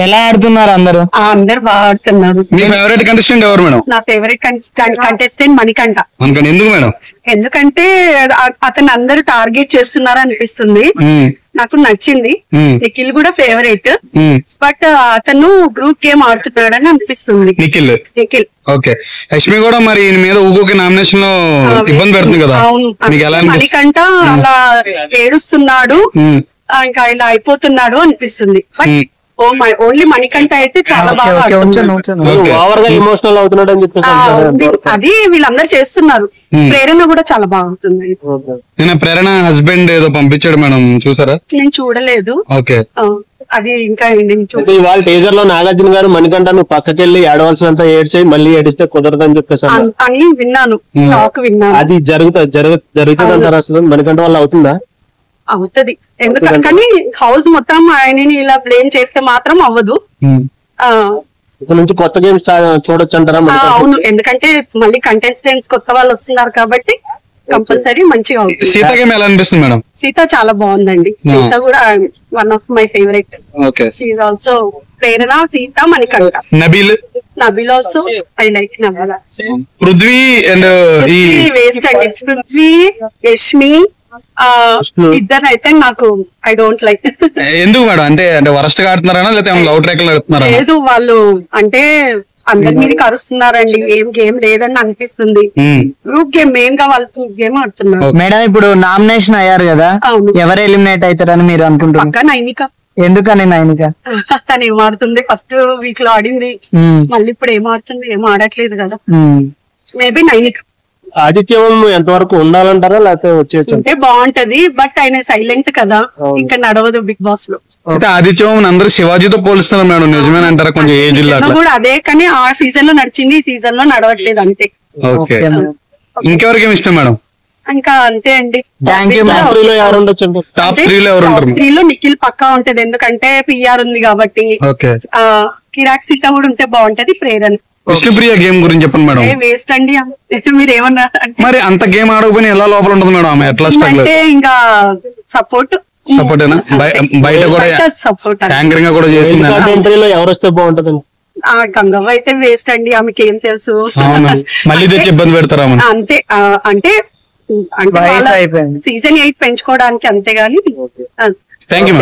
ఎలా ఆడుతున్నారు అందరూ? అందరు బాగా ఆడుతున్నారు. మీ ఫేవరెట్ కంటెస్టెంట్ ఎవరు మేడం? నా ఫేవరెట్ కంటెస్టెంట్ మణికంఠ. ఎందుకు మేడం? ఎందుకంటే అతను అందరు టార్గెట్ చేస్తున్నారు అనిపిస్తుంది. నాకు నచ్చింది. నిఖిల్ కూడా ఫేవరెట్, బట్ అతను గ్రూప్ గేమ్ ఆడుతున్నాడని అనిపిస్తుంది. నిఖిల్ ఓకే. యష్మి కూడా మరి ఈయన మీద ఊకోకి నామినేషన్ లో ఇబ్బంది పెడుతుంది కదా, మీకు ఎలా అనిపిస్తుంది? మణికంఠ అలా ఏడుస్తున్నాడు, ఇంకా ఇలా అయిపోతున్నాడు అనిపిస్తుంది. ఓన్లీ మణికంఠ అయితే చాలా బాగా ఎమోషనల్ అవుతున్నాడు అని చెప్పేసి అది వీళ్ళందరూ చేస్తున్నారు. ప్రేరణ కూడా చాలా బాగుంటుంది. నేను ప్రేరణ హస్బెండ్ ఏదో పంపించాడు మేడం, చూసారా? నేను చూడలేదు. ఓకే. అది ఇంకా ఇవాళ టీజర్ లో నాగార్జున గారు మణికంఠ నువ్వు పక్కకెళ్ళి ఏడవలసినంత ఏడ్చేయి, మళ్ళీ ఏడిస్తే కుదరదని చెప్పేసి అని విన్నాను, టాక్ విన్నాను. అది జరుగుతుంది అంటారు. అసలు మణికంఠ వల్ల అవుతుందా? అవుతుంది. ఎందుకంటే కానీ హౌస్ మొత్తం ఆయనని ఇలా బ్లేమ్ చేస్తే మాత్రం అవ్వదు. ఇక్కడ నుంచి కొత్త గేమ్ చూడొచ్చు అంటారా? అవును, ఎందుకంటే మళ్ళీ కంటెస్టెంట్స్ కొత్త వాళ్ళు వస్తున్నారు కాబట్టి కంపల్సరీ మంచిగా అవుతుంది. సీత గేమ్ ఎలా అనిపిస్తుంది మేడం? సీత చాలా బాగుందండి. సీత కూడా one of my favourite. She also Prerana, Sita, Manikanta, Nabeel also I like. Nabeel Prithvi and waste అండి. పృథ్వీ, యష్మి ఇద్దరు అయితే నాకు ఐ డోంట్ లైక్. ఎందుకు మేడం? అంటే వరస్ట్ గా ఆడుతున్నారా లేకపోతే లవ్ ట్రాక్ లో ఆడుతున్నారా? లేదు, వాళ్ళు అంటే అందరి మీద కరుస్తున్నారండి. ఏం గేమ్ లేదని అనిపిస్తుంది. గ్రూప్ గేమ్ మెయిన్ గా వాళ్ళు గ్రూప్ గేమ్ ఆడుతున్నారు. మేడం ఇప్పుడు నామినేషన్ అయ్యారు కదా, ఎవరు ఎలిమినేట్ అవుతారని మీరు అనుకుంటున్నారు? పక్కా నైనిక. ఎందుకని నైనిక? తను ఏం ఆడుతుంది? ఫస్ట్ వీక్ లో ఆడింది, మళ్ళీ ఇప్పుడు ఏం ఆడుతుంది? ఏం ఆడట్లేదు కదా. మేబీ నైనిక. ఆదిత్యం ఎంతవరకు ఉండాలంటారా లేకపోతే వచ్చేసి అంటే బాగుంటది, బట్ ఆయన సైలెంట్ కదా, ఇంకా నడవదు బిగ్ బాస్ లో. ఆదిత్యం అందరూ శివాజీతో పోలుస్తున్నారు మేడం, నిజమేనంటారా? కొంచెం ఏజ్ కూడా అదే, కానీ ఆ సీజన్ లో నడిచింది, ఈ సీజన్ లో నడవట్లేదు అంతే. ఓకే. ఇంకెవరికి ఇష్టం మేడం? ఇంకా అంతే అండి. టాప్ 3 లో ఎవరు ఉంటారు? 3 లో నిఖిల్ పక్కా ఉంటది, ఎందుకంటే పిఆర్ ఉంది కాబట్టి. కిరాక్ సీత కూడా ఉంటే బాగుంటది. ప్రేరణ. విష్ణుప్రియ గేమ్ గురించి చెప్పండి మేడం. వేస్ట్ అండి. మీరు ఏమన్నా మరి అంత గేమ్ ఆడకపోయినా ఎలా లోపల ఉంటుంది మేడం? ఆమె ఎట్లా అంటే ఇంకా సపోర్టేనా? బయట కూడా సపోర్ట్ యాంకరింగ్ కూడా చేసింది. ఎవరు వస్తే బాగుంటది? గంగవ్వ అయితే వేస్ట్ అండి, ఆమెకి ఏం తెలుసు? మళ్ళీ తెచ్చి ఇబ్బంది పెడతారా? అంతే. అంటే సీజన్ 8 పెంచుకోవడానికి అంతేగాని. Thank you.